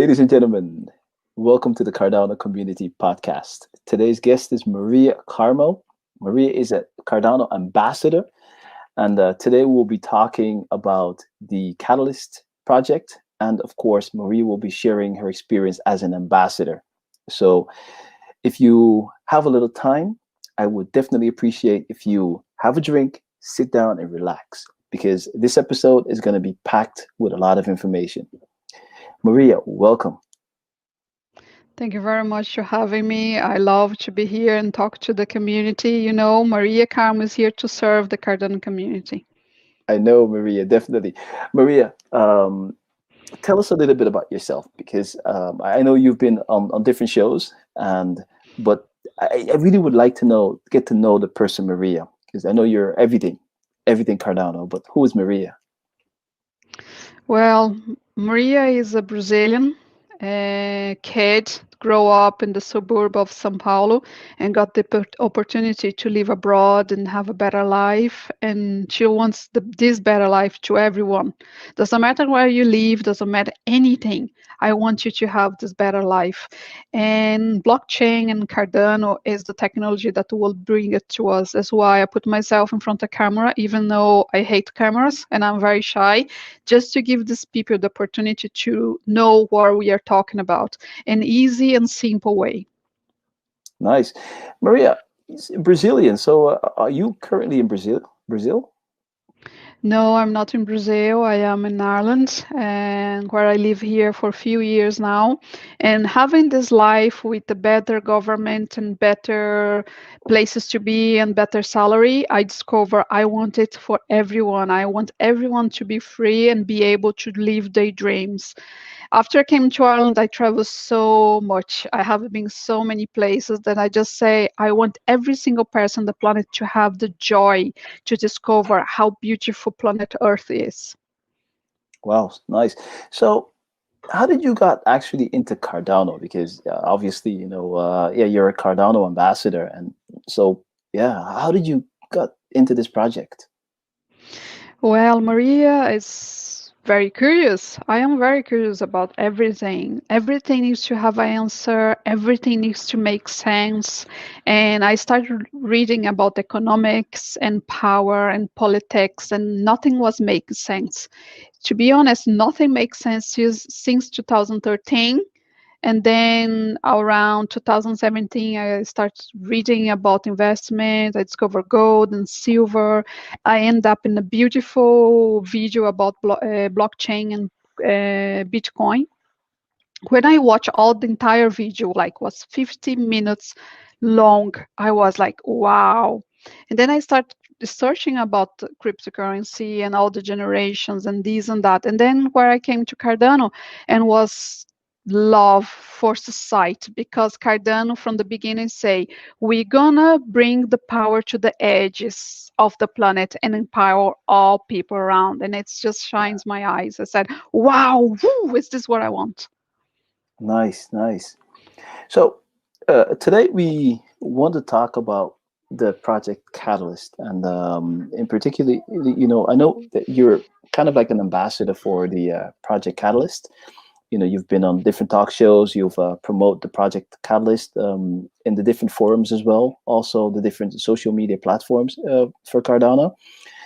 Ladies and gentlemen, welcome to the Cardano Community Podcast. Today's guest is Maria Carmo. Maria is a Cardano Ambassador, and today we'll be talking about the Catalyst project. And of course, Maria will be sharing her experience as an ambassador. So if you have a little time, I would definitely appreciate if you have a drink, sit down and relax, because this episode is going to be packed with a lot of information. Maria, welcome. Thank you very much for having me. I love to be here and talk to the community. You know, Maria Carmo is here to serve the Cardano community. I know, Maria, definitely. Maria, tell us a little bit about yourself, because I know you've been on different shows, but I really would like to get to know the person Maria, because I know you're everything Cardano, but who is Maria? Well, Maria is a Brazilian kid, grow up in the suburb of São Paulo and got the opportunity to live abroad and have a better life. And she wants this better life to everyone. Doesn't matter where you live, doesn't matter anything. I want you to have this better life. And blockchain and Cardano is the technology that will bring it to us. That's why I put myself in front of camera, even though I hate cameras and I'm very shy, just to give these people the opportunity to know what we are talking about in easy and simple way. Nice. Maria, Brazilian. So are you currently in Brazil? No, I'm not in Brazil. I am in Ireland, and where I live here for a few years now. And having this life with a better government and better places to be and better salary, I discover I want it for everyone. I want everyone to be free and be able to live their dreams. After I came to Ireland, I traveled so much. I have been so many places that I just say I want every single person on the planet to have the joy to discover how beautiful planet Earth is. Wow, nice. So how did you got actually into Cardano? Because obviously, you're a Cardano ambassador, and so yeah, how did you got into this project? Well, Maria is very curious. I am very curious about everything. Everything needs to have an answer. Everything needs to make sense. And I started reading about economics and power and politics, and nothing was making sense. To be honest, nothing makes sense since 2013. And then around 2017, I started reading about investment. I discovered gold and silver. I end up in a beautiful video about blockchain and Bitcoin. When I watch all the entire video, like was 50 minutes long, I was like, wow. And then I started searching about cryptocurrency and all the generations and this and that. And then where I came to Cardano and was love for society, because Cardano from the beginning say we're gonna bring the power to the edges of the planet and empower all people around, and it just shines my eyes. I said, wow, woo, is this what I want? Nice, nice. So today we want to talk about the project Catalyst, and in particular, I know that you're kind of like an ambassador for the project Catalyst. You've been on different talk shows. You've promoted the project Catalyst in the different forums as well, also the different social media platforms for Cardano.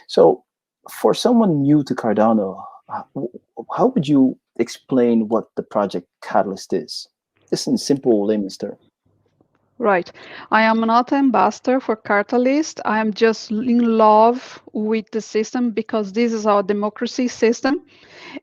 So for someone new to Cardano, how would you explain what the project Catalyst is? Just in simple layman's terms. Right. I am not an ambassador for Catalyst. I am just in love with the system because this is our democracy system.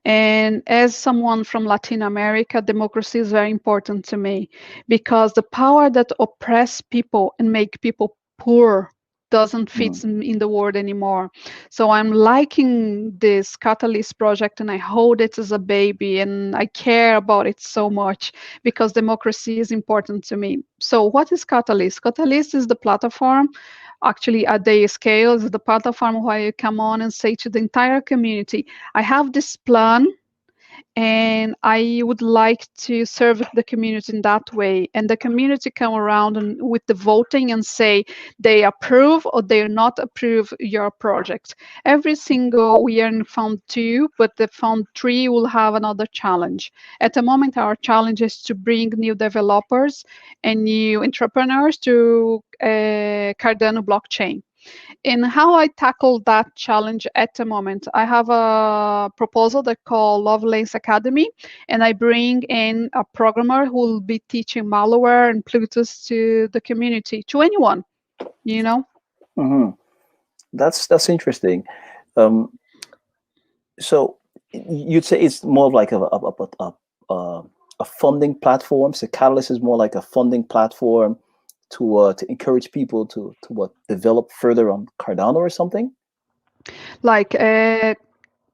And as someone from Latin America, democracy is very important to me because the power that oppress people and make people poor doesn't fit in the world anymore. So I'm liking this Catalyst project and I hold it as a baby and I care about it so much because democracy is important to me. So what is Catalyst? Catalyst is the platform, actually at the scale, is the platform where you come on and say to the entire community, I have this plan and I would like to serve the community in that way. And the community come around and with the voting and say they approve or they not approve your project. Every single we are in Fund 2, but the Fund 3 will have another challenge. At the moment, our challenge is to bring new developers and new entrepreneurs to Cardano blockchain. In how I tackle that challenge at the moment, I have a proposal that called Lovelace Academy, and I bring in a programmer who will be teaching malware and Plutus to the community, to anyone, you know. Hmm. That's interesting. Um, so you'd say it's more of like a funding platform. So Catalyst is more like a funding platform to encourage people to what develop further on Cardano or something. Like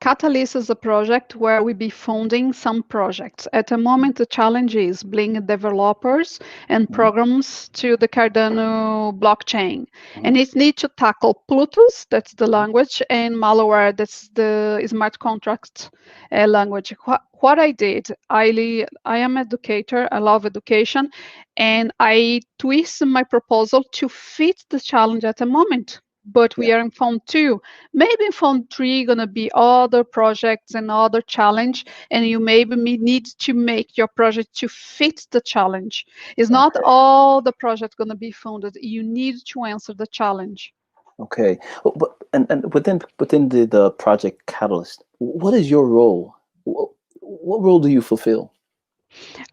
Catalyst is a project where we be funding some projects. At the moment, the challenge is bringing developers and Hmm. programs to the Cardano blockchain. Hmm. And it needs to tackle Plutus, that's the language, and malware, that's the smart contract language. What I did, I am an educator, I love education, and I twist my proposal to fit the challenge at the moment. But we Yeah. are in Fund 2. Maybe in Fund 3 gonna be other projects and other challenge, and you maybe need to make your project to fit the challenge. It's not Okay. all the project gonna be funded. You need to answer the challenge. Okay. Oh, but and within the project Catalyst, what is your role? What role do you fulfill?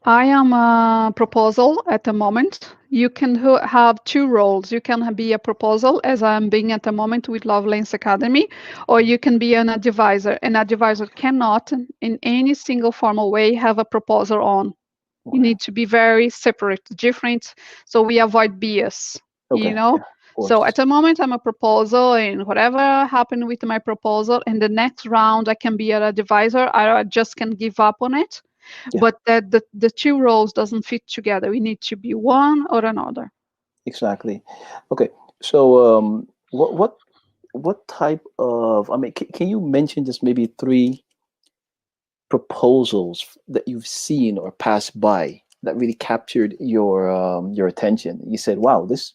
I am a proposal at the moment. You can have two roles. You can be a proposal, as I'm being at the moment with Lovelace Academy, or you can be an advisor. An advisor cannot, in any single formal way, have a proposal on. You Okay. need to be very separate, different, so we avoid bias, you Okay. know? Yeah. Of So course. at the moment, I'm a proposal, and whatever happened with my proposal, in the next round, I can be an advisor. I just can give up on it. Yeah. But that the two roles doesn't fit together. We need to be one or another. Exactly. Okay. So what type of, I mean, can you mention just maybe three proposals that you've seen or passed by that really captured your attention? You said, "Wow, this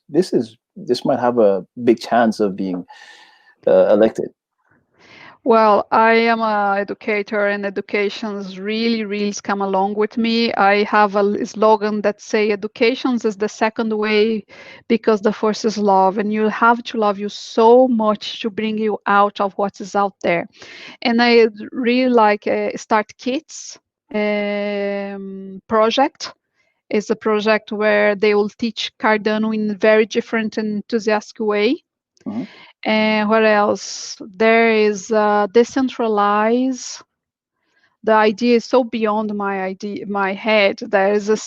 might have a big chance of being elected." Well, I am a educator, and educations really come along with me. I have a slogan that say educations is the second way because the first is love, and you have to love you so much to bring you out of what is out there. And I really like Start Kids project. Is a project where they will teach Cardano in a very different and enthusiastic way. Hmm. And what else? There is decentralized. The idea is so beyond my head. There is a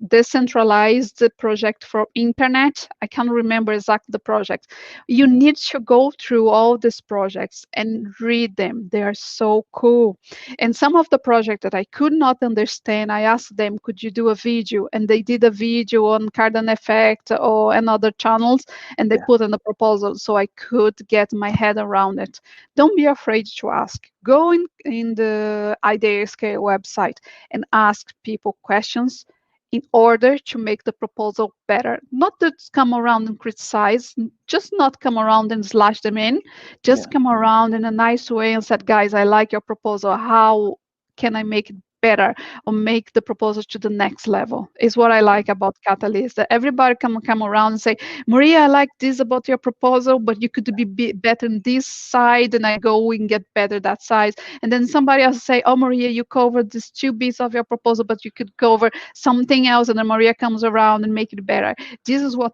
decentralized project for internet. I can't remember exactly the project. You Hmm. need to go through all these projects and read them. They are so cool. And some of the projects that I could not understand, I asked them, could you do a video? And they did a video on Cardano Effect or another channels, and they Yeah. put in the proposal so I could get my head around it. Don't be afraid to ask. Go in the IDSK website and ask people questions in order to make the proposal better. Not to come around and criticize, just not come around and slash them in. Just Yeah. come around in a nice way and said, guys, I like your proposal. How can I make it better or make the proposal to the next level? Is what I like about Catalyst. That everybody come around and say, Maria, I like this about your proposal, but you could be better in this side, and I go and get better that side. And then somebody else say, oh, Maria, you covered these two bits of your proposal, but you could cover something else, and then Maria comes around and make it better. This is what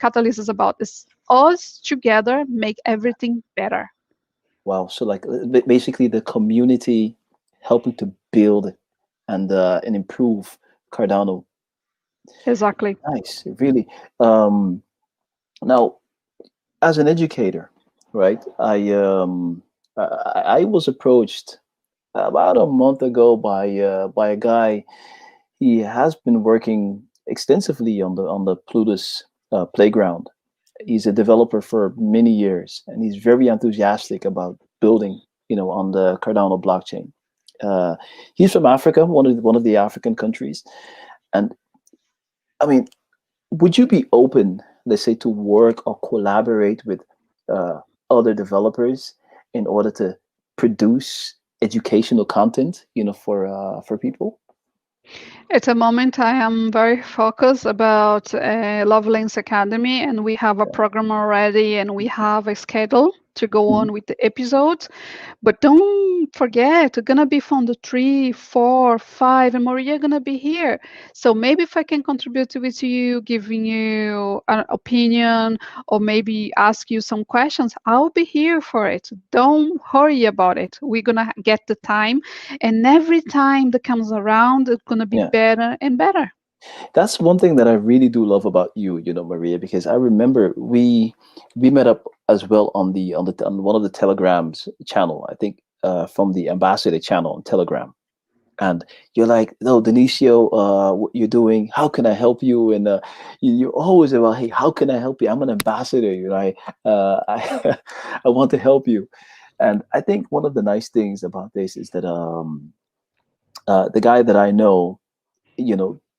Catalyst is about. Is us together make everything better. Wow. So like basically the community helping to build and improve Cardano. Exactly. Nice. Really. Um, Now, as an educator, right? I was approached about a month ago by a guy. He has been working extensively on the Plutus playground. He's a developer for many years, and he's very enthusiastic about building, on the Cardano blockchain. Uh, he's from Africa, one of the African countries, and I mean, would you be open, let's say, to work or collaborate with uh, other developers in order to produce educational content, for people? At the moment, I am very focused about Lovelane's Academy, and we have a Yeah. program already, and we have a schedule to go Mhm. on with the episodes. But don't forget, we're gonna be from the 3, 4, 5, and Maria gonna be here. So maybe if I can contribute with you, giving you an opinion, or maybe ask you some questions, I'll be here for it. Don't hurry about it. We're gonna get the time, and every time that comes around, it's gonna be Yeah. better and better. That's one thing that I really do love about you, Maria, because I remember we met up as well on one of the Telegrams channel, I think, from the Ambassador channel on Telegram. And you're like, no, Denicio, what you're doing, how can I help you? And you're always about, hey, how can I help you? I'm an ambassador, I I want to help you. And I think one of the nice things about this is that the guy that I know,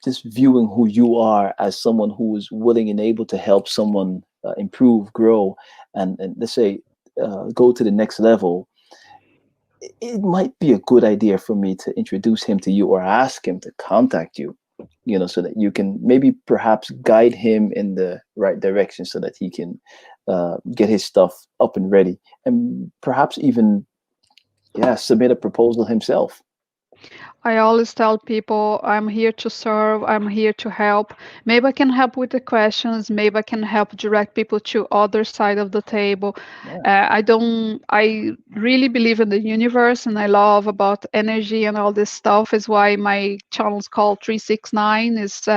just viewing who you are as someone who is willing and able to help someone improve, grow, and let's say go to the next level, it might be a good idea for me to introduce him to you or ask him to contact you, so that you can maybe perhaps guide him in the right direction so that he can get his stuff up and ready, and perhaps even, yeah, submit a proposal himself. I always tell people I'm here to serve, I'm here to help. Maybe I can help with the questions, maybe I can help direct people to other side of the table. Yeah. I really believe in the universe and I love about energy and all this stuff is why my channel is called 369 is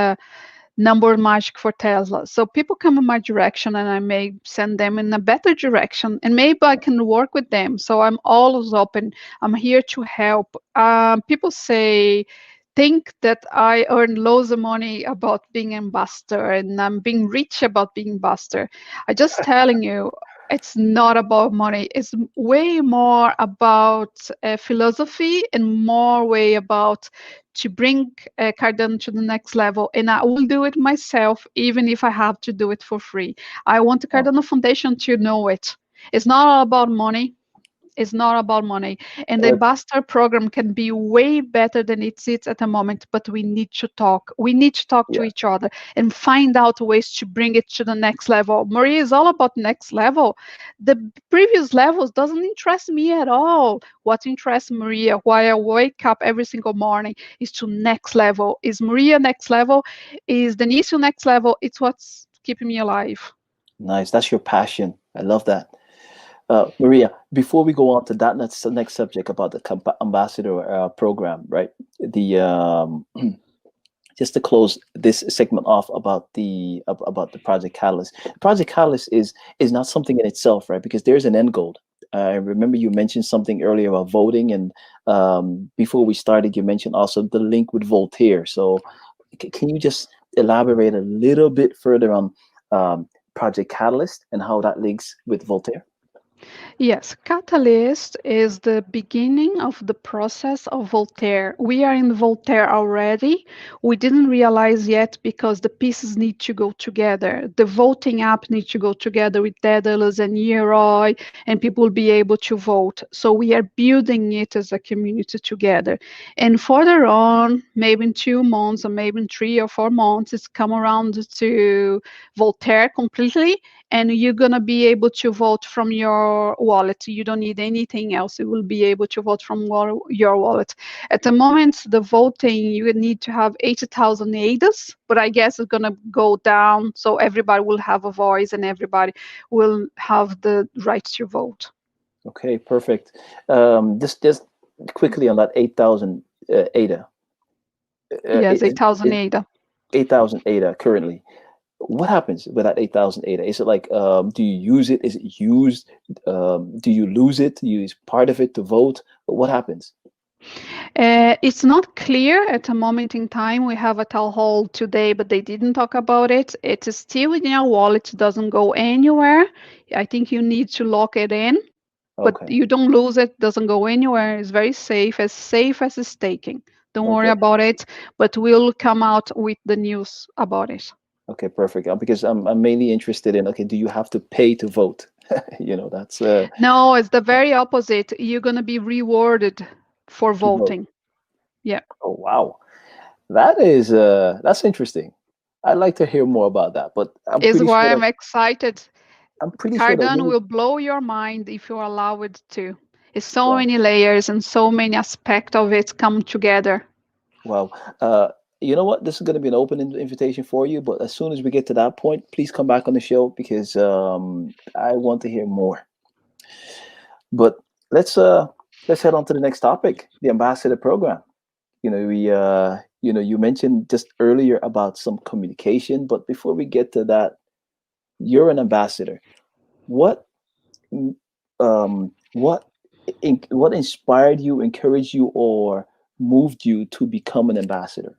number magic for Tesla. So people come in my direction and I may send them in a better direction and maybe I can work with them. So I'm always open. I'm here to help. People say, think that I earn loads of money about being ambassador and I'm being rich about being ambassador. I just telling you, it's not about money. It's way more about philosophy and more way about to bring Cardano to the next level. And I will do it myself, even if I have to do it for free. I want the Oh, Cardano Foundation to know it. It's not all about money. It's not about money. And the let's ambassador program can be way better than it is at the moment, but we need to talk. We need to talk to yeah. each other and find out ways to bring it to the next level. Maria is all about next level. The previous levels doesn't interest me at all. What interests Maria, why I wake up every single morning, is to next level. Is Maria next level? Is Denise next level? It's what's keeping me alive. Nice. That's your passion. I love that. Maria, before we go on to that next subject about the ambassador program, right? The Just to close this segment off about the Project Catalyst. Project Catalyst is not something in itself, right? Because there's an end goal. I remember you mentioned something earlier about voting, and before we started, you mentioned also the link with Voltaire. So, can you just elaborate a little bit further on Project Catalyst and how that links with Voltaire? Yes, Catalyst is the beginning of the process of Voltaire. We are in Voltaire already. We didn't realize yet because the pieces need to go together. The voting app needs to go together with Daedalus and Yeroi, and people will be able to vote. So we are building it as a community together. And further on, maybe in 2 months or maybe in 3 or 4 months, it's come around to Voltaire completely and you're going to be able to vote from your wallet. You don't need anything else. You will be able to vote from your wallet. At the moment, the voting, you would need to have 80,000 ADAs, but I guess it's going to go down. So everybody will have a voice and everybody will have the right to vote. Okay, perfect. Just quickly on that 8,000 ADA. Yes, Is 8,000 ADA. 8,000 ADA currently? What happens with that 8,000 ADA? Is it like, do you use it? Is it used? Do you lose it? You use part of it to vote? What happens? It's not clear at a moment in time. We have a town hall today, but they didn't talk about it. It is still in your wallet, it doesn't go anywhere. I think you need to lock it in. but Okay. you don't lose it, doesn't go anywhere. It's very safe as it's taking. Don't worry Okay. about it, but we'll come out with the news about it. Okay. Perfect. Because I'm mainly interested in, okay, do you have to pay to vote? That's No, it's the very opposite. You're going to be rewarded for to vote. voting. Yeah, Oh, wow. That's interesting. I'd like to hear more about that, but I'm is pretty sure why I'm that excited. I'm pretty sure that Cardano many. will blow your mind if you allow it to. It's so Wow. many layers and so many aspects of it come together. Wow. Uh, you know what? This is going to be an open invitation for you, but as soon as we get to that point, please come back on the show because I want to hear more. But let's uh, let's head on to the next topic, the ambassador program. You mentioned just earlier about some communication, but before we get to that, you're an ambassador. What what what inspired you, encouraged you, or moved you to become an ambassador?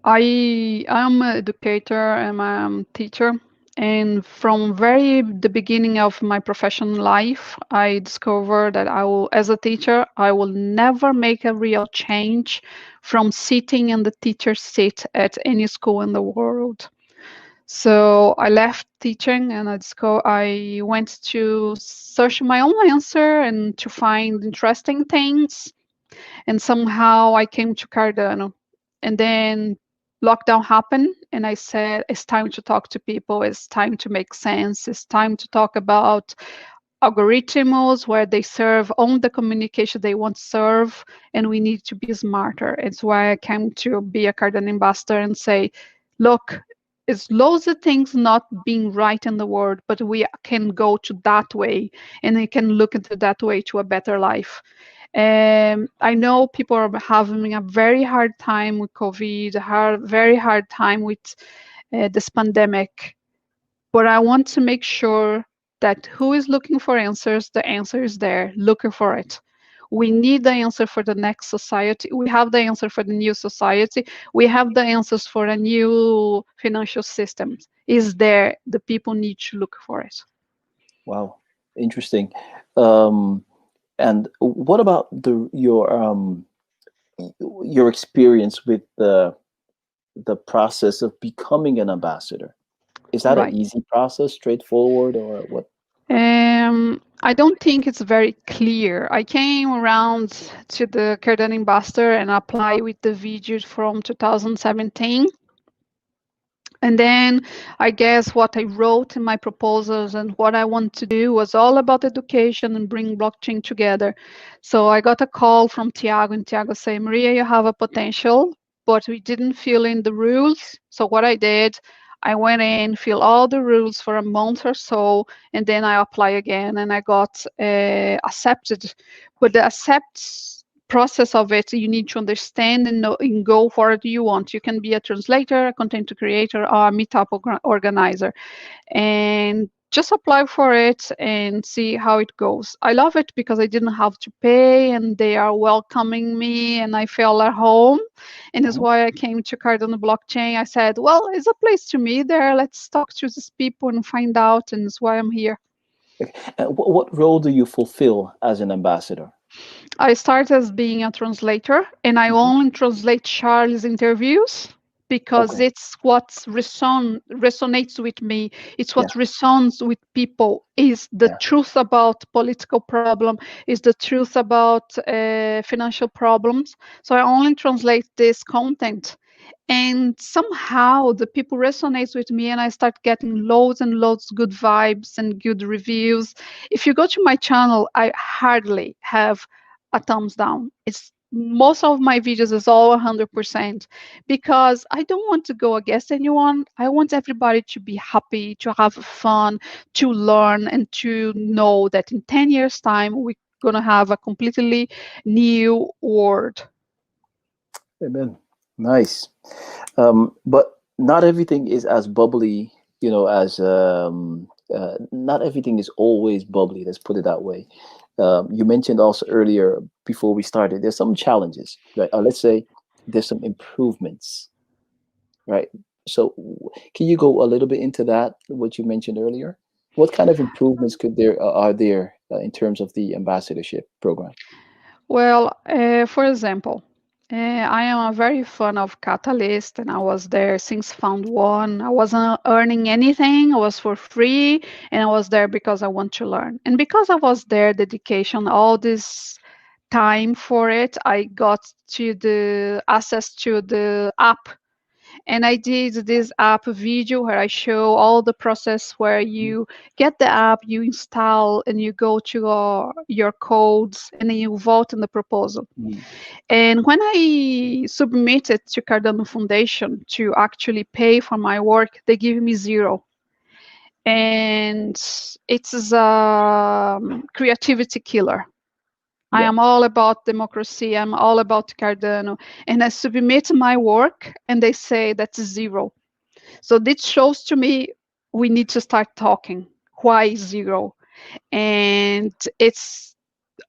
I am an educator and I'm a teacher. And from very the beginning of my professional life, I discovered that as a teacher, I will never make a real change from sitting in the teacher seat at any school in the world. So I left teaching and I went to search my own answer and to find interesting things. And somehow I came to Cardano. And then lockdown happened, and I said, it's time to talk to people. It's time to make sense. It's time to talk about algorithms where they serve on the communication they want to serve, and we need to be smarter. It's why I came to be a Cardano ambassador and say, look, it's loads of things not being right in the world, but we can go to that way, and we can look into that way to a better life. I know people are having a very hard time with COVID, very hard time with this pandemic, but I want to make sure that who is looking for answers, the answer is there, looking for it. We need the answer for the next society. We have the answer for the new society. We have the answers for a new financial system. Is there? The people need to look for it. Wow, interesting. Um, and what about your experience with the process of becoming an ambassador? Is that an Right. easy process, straightforward, or what? I don't think it's very clear. I came around to the Cardano Ambassador and applied with the video from 2017. And then I guess what I wrote in my proposals and what I want to do was all about education and bring blockchain together. So I got a call from Tiago, and Tiago said, Maria, you have a potential, but we didn't fill in the rules. So what I did, I went in, fill all the rules for a month or so, and then I apply again, and I got accepted. But the accept process of it, you need to understand and know and go for what you want. You can be a translator, a content creator, or a meetup organizer, and just apply for it and see how it goes. I love it because I didn't have to pay, and they are welcoming me, and I feel at home. And that's Mhm. why I came to Cardano blockchain. I said, well, it's a place to me there. Let's talk to these people and find out, and that's why I'm here. Okay. And what role do you fulfill as an ambassador? I started as being a translator, and I Mhm. only translate Charlie's interviews because Okay. it's what resonates with me. It's what Yeah. resonates with people. Is the Yeah. truth about political problem? Is the truth about financial problems? So I only translate this content, and somehow the people resonates with me, and I start getting loads and loads good vibes and good reviews. If you go to my channel, I hardly have a thumbs down. It's most of my videos is all 100% because I don't want to go against anyone. I want everybody to be happy, to have fun, to learn, and to know that in 10 years time we're going to have a completely new world. Amen. Nice. But not everything is as bubbly, as not everything is always bubbly. Let's put it that way. You mentioned also earlier before we started, there's some challenges, right? Let's say there's some improvements, right? So can you go a little bit into that, what you mentioned earlier? What kind of improvements could there are there in terms of the ambassadorship program? Well, for example, I am a very fan of Catalyst, and I was there since Found One. I wasn't earning anything; I was for free, and I was there because I want to learn. And because I was there, dedication, all this time for it, I got to the access to the app, and I did this app video where I show all the process where you get the app, you install, and you go to your codes, and then you vote in the proposal. Mm. And when I submitted to Cardano Foundation to actually pay for my work, they give me zero. And it's a creativity killer. I Yeah. am all about democracy. I'm all about Cardano. And I submit my work, and they say that's zero. So this shows to me we need to start talking. Why zero? And it's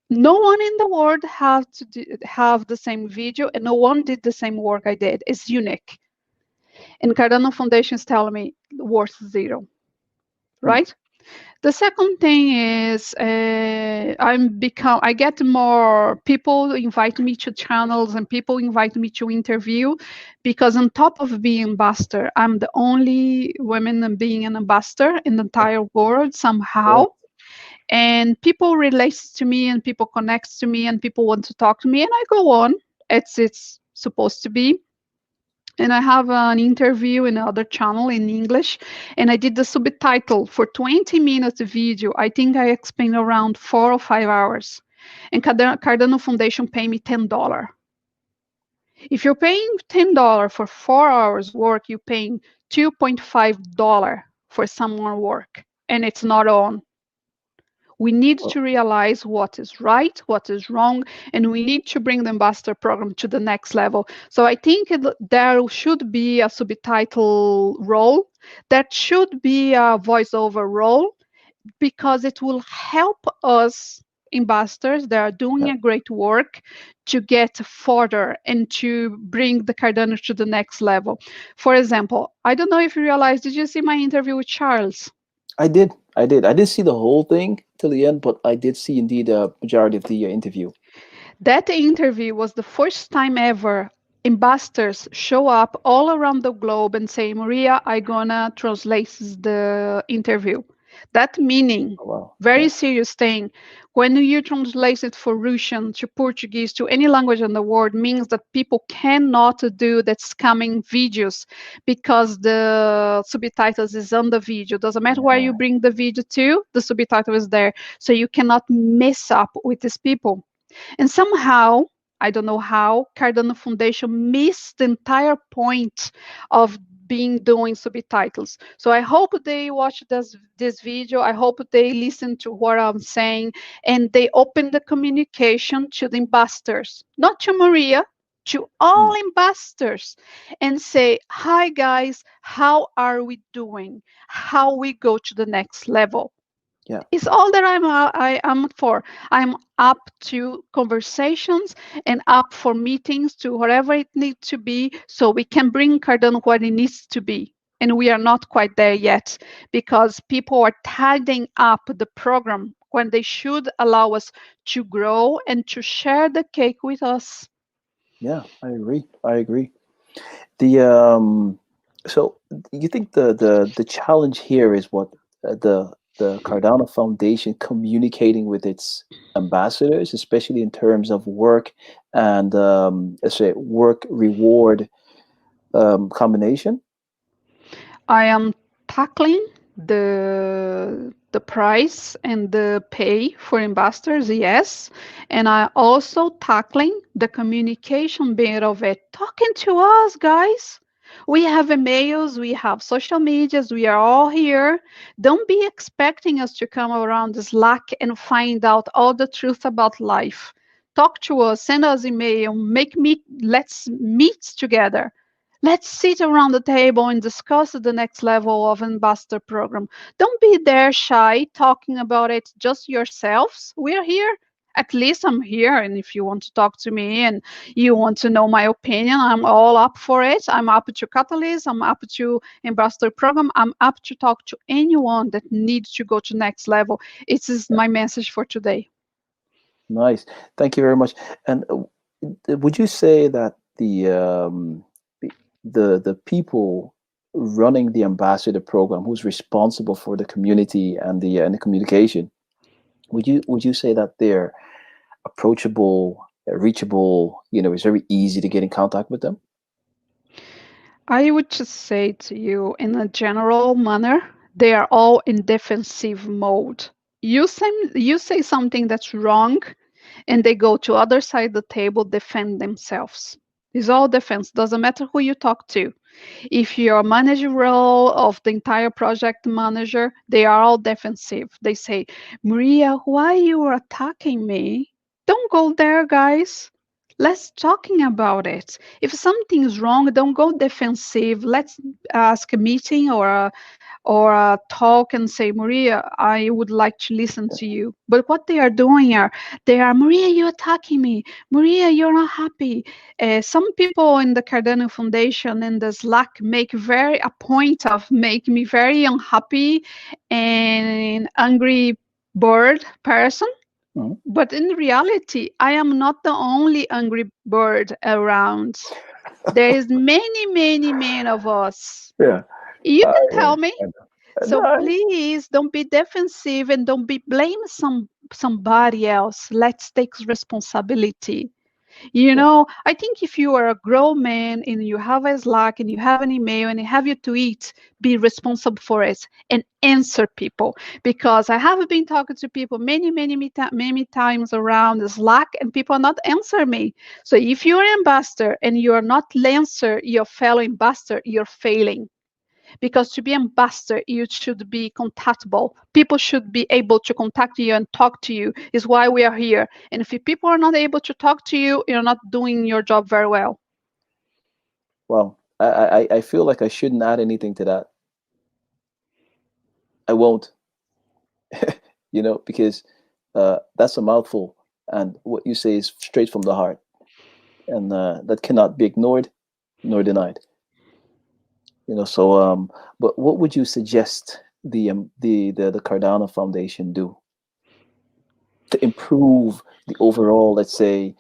no one in the world have the same video, and no one did the same work I did. It's unique. And Cardano Foundation is telling me worth zero, Mm. right? The second thing is I get more people invite me to channels, and people invite me to interview, because on top of being ambassador, I'm the only woman being an ambassador in the entire world somehow. Correct. And people relate to me, and people connect to me, and people want to talk to me, and I go on. It's supposed to be. And I have an interview in another channel in English, and I did the subtitle for 20 minutes video. I think I explained around 4 or 5 hours, and Cardano Foundation pay me $10. If you're paying $10 for 4 hours work, you're paying $2.5 for someone work, and it's not on. We need Well, to realize what is right, what is wrong, and we need to bring the ambassador program to the next level. So I think there should be a subtitle role, that should be a voiceover role, because it will help us ambassadors that are doing yeah, a great work to get further and to bring the Cardano to the next level. For example, I don't know if you realize, did you see my interview with Charles? I did. I did. I didn't see the whole thing till the end, but I did see indeed a majority of the interview. That interview was the first time ever ambassadors show up all around the globe and say, Maria, I gonna translate the interview. That meaning, Oh, wow. very Yeah. serious thing. When you translate it for Russian to Portuguese to any language in the world, means that people cannot do that scamming videos, because the subtitles is on the video. Doesn't matter where you Yeah. bring the video to, the subtitle is there. So you cannot mess up with these people. And somehow, I don't know how, Cardano Foundation missed the entire point of being doing subtitles. So I hope they watch this video. I hope they listen to what I'm saying, and they open the communication to the ambassadors, not to Maria, to all Mm. ambassadors, and say, hi guys, how are we doing? How we go to the next level? Yeah. It's all that I am for. I'm up to conversations and up for meetings to whatever it needs to be, so we can bring Cardano what it needs to be. And we are not quite there yet, because people are tidying up the program when they should allow us to grow and to share the cake with us. Yeah. I agree. I agree. The so you think the challenge here is what the Cardano Foundation communicating with its ambassadors, especially in terms of work and let's say work reward combination. I am tackling the price and the pay for investors, yes, and I also tackling the communication bit of it, talking to us, guys. We have emails, we have social medias, we are all here. Don't be expecting us to come around the Slack and find out all the truth about life. Talk to us, send us email, let's meet together. Let's sit around the table and discuss the next level of ambassador program. Don't be there shy talking about it just yourselves. We're here. At least I'm here, and if you want to talk to me and you want to know my opinion, I'm all up for it. I'm up to Catalyst, I'm up to Ambassador Program, I'm up to talk to anyone that needs to go to next level. It is Yeah. my message for today. Nice. Thank you very much. And would you say that the the people running the ambassador program, who's responsible for the community and the communication, would you say that they're approachable, reachable? It's very easy to get in contact with them. I would just say to you, in a general manner, they are all in defensive mode. You say something that's wrong, and they go to other side of the table, defend themselves. It's all defense. Doesn't matter who you talk to. If you're manager role of the entire project manager, they are all defensive. They say, Maria, why you are attacking me? Don't go there, guys. Let's talking about it. If something is wrong, don't go defensive. Let's ask a meeting or talk and say, Maria, I would like to listen to you. But what they are doing are, they are, Maria, you're attacking me. Maria, you're not happy. Some people in the Cardano Foundation and the Slack make very a point of make me very unhappy and angry bird person. Mhm. But in reality, I am not the only angry bird around. There is many, many, many of us. Yeah. You can Yeah. tell me. I know. So No, please don't be defensive and don't be blame somebody else. Let's take responsibility. yeah. I think if you are a grown man and you have a Slack and you have an email and you have your tweet, be responsible for it and answer people. Because I have been talking to people many, many, many times around the Slack and people are not answering me. So if you're an ambassador and you are not answer your fellow ambassador, you're failing, because to be ambassador you should be contactable. People should be able to contact you and talk to you, is why we are here. And if people are not able to talk to you, you're not doing your job very well. Well, I feel like I shouldn't add anything to that. I won't, because that's a mouthful, and what you say is straight from the heart, and that cannot be ignored nor denied. But what would you suggest the Cardano Foundation do to improve the overall, let's say,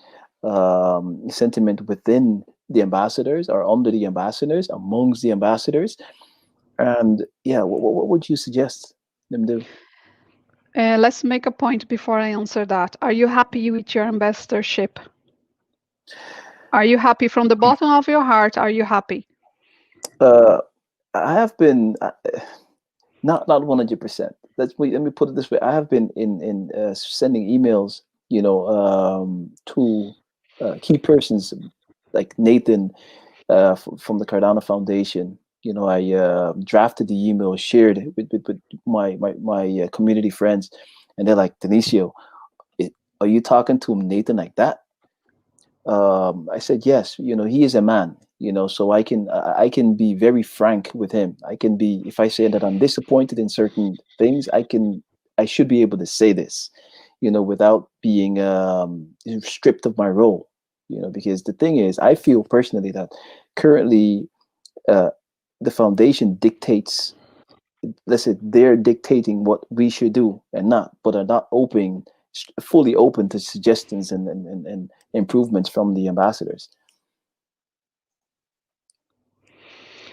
sentiment within the ambassadors or under the ambassadors, amongst the ambassadors? And yeah, what would you suggest them do? Let's make a point before I answer that. Are you happy with your ambassadorship? Are you happy from the bottom of your heart? Are you happy? Uh, I have been not 100%. Let me put it this way. I have been in sending emails, to key persons like Nathan from the Cardano Foundation. I drafted the email, shared it with my community friends, and they're like, Denisio, are you talking to Nathan like that? I said, yes. He is a man. So I can be very frank with him. I can be, if I say that I'm disappointed in certain things, I should be able to say this, without being stripped of my role. Because the thing is, I feel personally that currently uh, the foundation dictates. Let's say they're dictating what we should do and not, but are not fully open to suggestions and improvements from the ambassadors.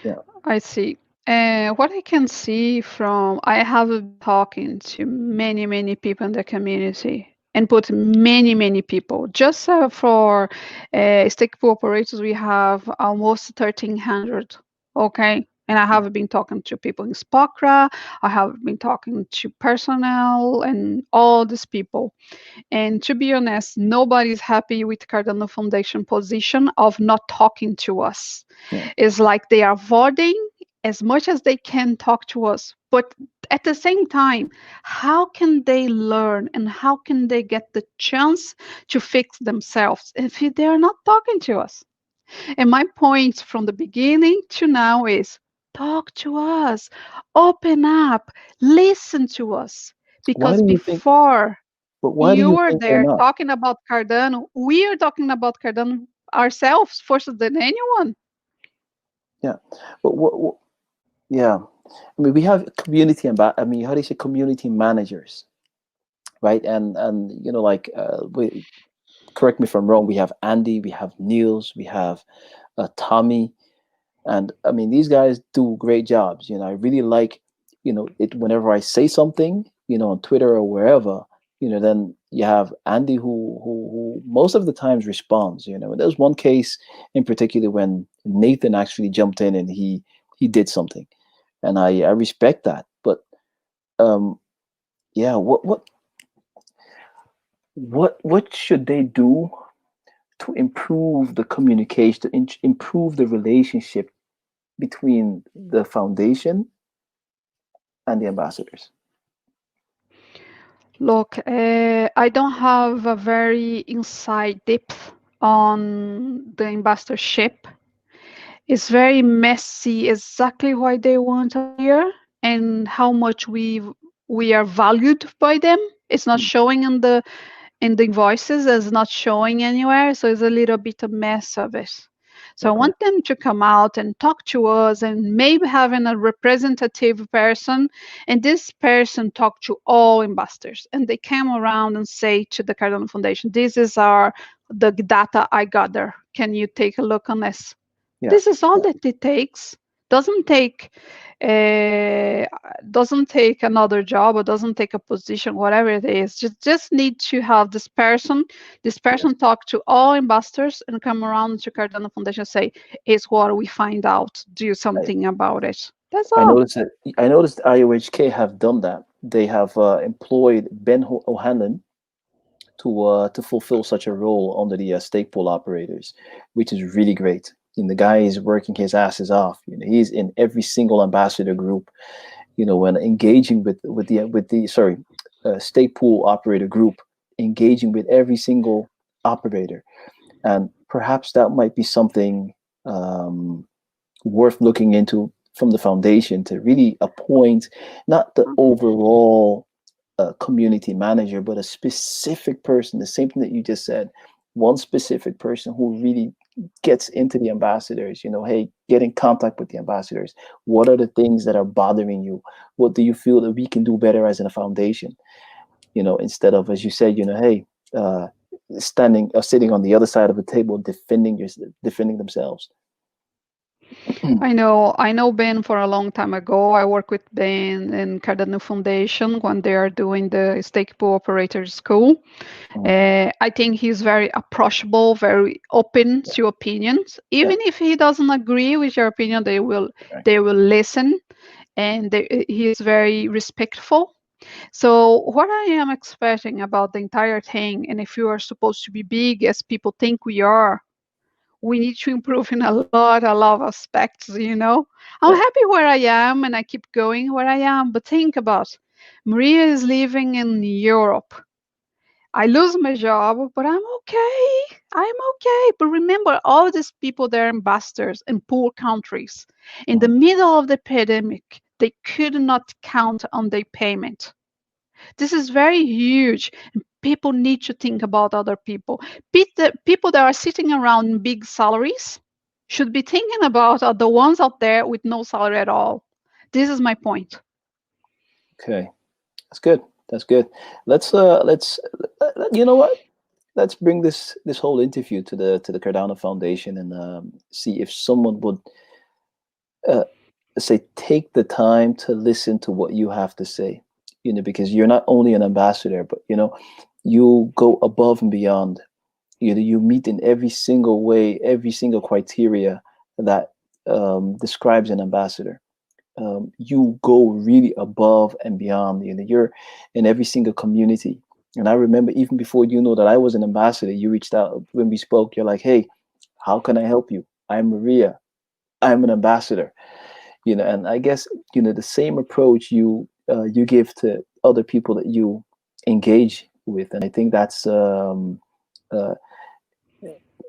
Yeah. I see. What I can see from, I have been talking to many, many people in the community and put many, many people. Just for stake operators, we have almost 1,300. Okay. And I have been talking to people in Spokra. I have been talking to personnel and all these people. And to be honest, nobody's happy with Cardano Foundation position of not talking to us. Yeah. It's like they are avoiding as much as they can talk to us. But at the same time, how can they learn and how can they get the chance to fix themselves if they are not talking to us? And my point from the beginning to now is talk to us, open up, listen to us. Why Because do you think? before But why do You you were think they're there not? talking about Cardano. We are talking about Cardano ourselves first than anyone. Yeah, but what yeah, I mean, we have I mean, how do you say, community managers, right? And like, correct me if I'm wrong. We have Andy, we have Niels, we have Tommy, and I mean, these guys do great jobs. I really like, it whenever I say something, on Twitter or wherever, then you have Andy who most of the times responds. And there's one case in particular when Nathan actually jumped in and he did something, and I respect that. But um, yeah, what should they do to improve the communication, to improve the relationship between the foundation and the ambassadors? Look, I don't have a very inside depth on the ambassadorship. It's very messy, exactly why they want us here and how much we are valued by them. It's not showing in the invoices, is not showing anywhere, so it's a little bit a mess of it. So I Okay. want them to come out and talk to us and maybe having a representative person, and this person talk to all investors and they come around and say to the Cardano Foundation, this is the data I gather. Can you take a look on this? Yeah. This is all Yeah. that it takes. Doesn't take uh, doesn't take another job or doesn't take a position, whatever it is. Just need to have this person. This Yes. person talk to all investors and come around to Cardano Foundation and say, "Is what we find out. Do I, something about it." That's I all. noticed that I noticed IOHK have done that. They have employed Ben O'Hanlon to fulfill such a role under the stake pool operators, which is really great. And the guy is working his asses off. He's in every single ambassador group. When engaging with the sorry, stake pool operator group, engaging with every single operator, and perhaps that might be something um, worth looking into from the foundation to really appoint not the overall community manager, but a specific person, the same thing that you just said, one specific person who really gets into the ambassadors. Hey, get in contact with the ambassadors. What are the things that are bothering you? What do you feel that we can do better as a foundation? Instead of, as you said, hey, uh, standing or sitting on the other side of the table defending themselves. I know Ben for a long time ago. I work with Ben and Cardano Foundation when they are doing the stake pool operator school. Mm, I think he's very approachable, very open to opinions. yeah, Even if he doesn't agree with your opinion, right. they will listen, and he is very respectful. So what I am expecting about the entire thing, and if you are supposed to be big as people think we are, we need to improve in a lot of aspects, you know. I'm Yeah, happy where I am and I keep going where I am, but think about Maria is living in Europe. I lose my job, but I'm okay. I'm okay. But remember, all these people, they're ambassadors in poor countries. In the mhm, middle of the pandemic, they could not count on their payment. This is very huge. People need to think about other people. People that are sitting around in big salaries should be thinking about the ones out there with no salary at all. This is my point. okay, that's good. That's good. Let's you know what? Let's bring this whole interview to the Cardano Foundation and see if someone would uh, say take the time to listen to what you have to say. Because you're not only an ambassador, but you go above and beyond. You meet in every single way, every single criteria that describes an ambassador. You go really above and beyond. You're in every single community. And I remember even before you know that I was an ambassador, you reached out when we spoke. You're like, "Hey, how can I help you? I'm Maria. I'm an ambassador." And I guess the same approach you give to other people that you engage with, and I think uh,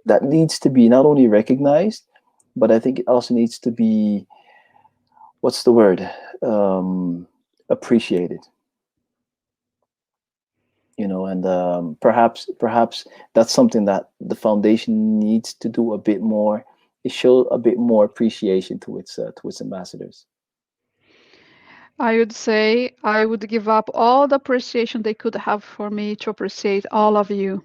that needs to be not only recognized, but I think it also needs to be, what's the word, appreciated. and perhaps that's something that the foundation needs to do a bit more. It show a bit more appreciation to its ambassadors. I would say I would give up all the appreciation they could have for me to appreciate all of you.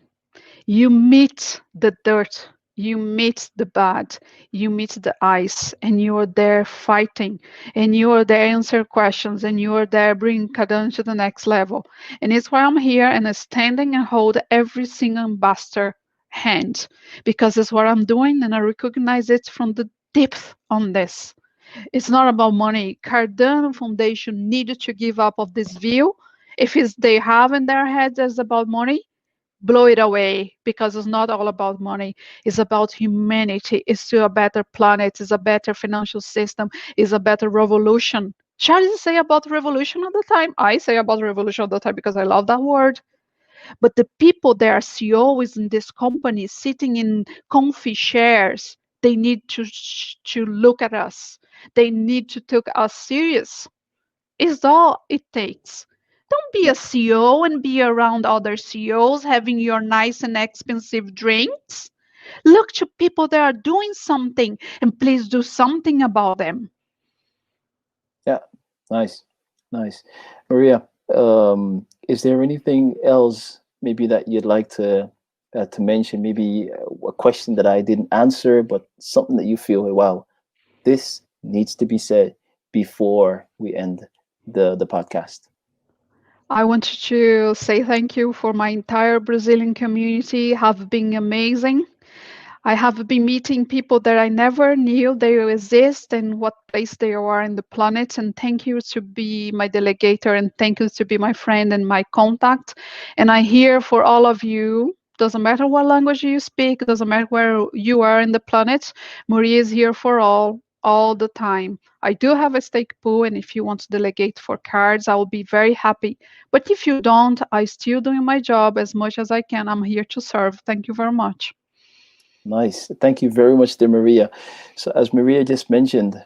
You meet the dirt, you meet the bad, you meet the ice, and you are there fighting, and you are there answer questions, and you are there bringing Cardano to the next level. And it's why I'm here and standing and hold every single ambassador hand, because it's what I'm doing, and I recognize it from the depth on this. It's not about money. Cardano Foundation needed to give up of this view. If it's they have in their heads as about money, blow it away, because it's not all about money. It's about humanity. It's to a better planet. It's a better financial system. It's a better revolution. Charles say about revolution all the time. I say about revolution all the time because I love that word. But the people that are CEOs in this company sitting in comfy chairs, they need to look at us. They need to take us serious. Is all it takes. Don't be Yeah, a CEO and be around other CEOs having your nice and expensive drinks. Look to people that are doing something and please do something about them. yeah, nice, nice. Maria, is there anything else maybe that you'd like to mention? Maybe a question that I didn't answer, but something that you feel, wow, this needs to be said before we end the podcast. I want to say thank you for my entire Brazilian community have been amazing. I have been meeting people that I never knew they exist and what place they are in the planet. And thank you to be my delegator and thank you to be my friend and my contact. And I'm here for all of you. Doesn't matter what language you speak, doesn't matter where you are in the planet. Maria is here for all the time. I do have a stake pool, and if you want to delegate for cards, I will be very happy. But if you don't, I still doing my job as much as I can. I'm here to serve. Thank you very much. Nice. Thank you very much, dear Maria. So, as Maria just mentioned,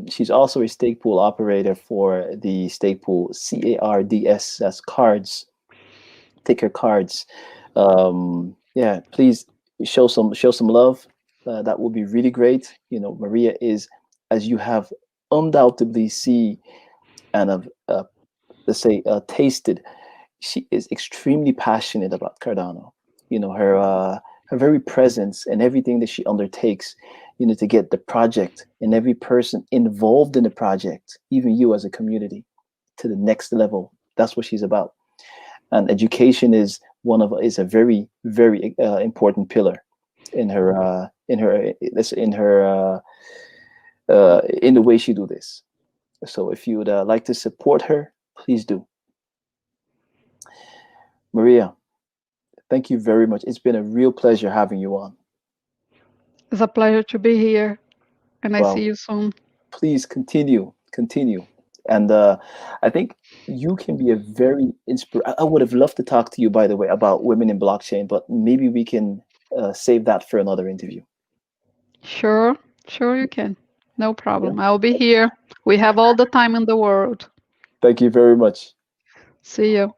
she's also a stake pool operator for the stake pool CARDS. That's cards, ticker cards. Yeah, please show some love. That would be really great. Maria is, as you have undoubtedly see and have, let's say, tasted, she is extremely passionate about Cardano. Her very presence and everything that she undertakes, to get the project and every person involved in the project, even you as a community, to the next level. That's what she's about. And education is a very very important pillar in in the way she do this. So if you would like to support her, please do. Maria, thank you very much. It's been a real pleasure having you on. It's a pleasure to be here, and I see Well, you soon. please continue. And I think you can be a very I would have loved to talk to you, by the way, about women in blockchain, but maybe we can save that for another interview. Sure, sure you can. No Yeah. problem. I'll be here. We have all the time in the world. Thank you very much. See you.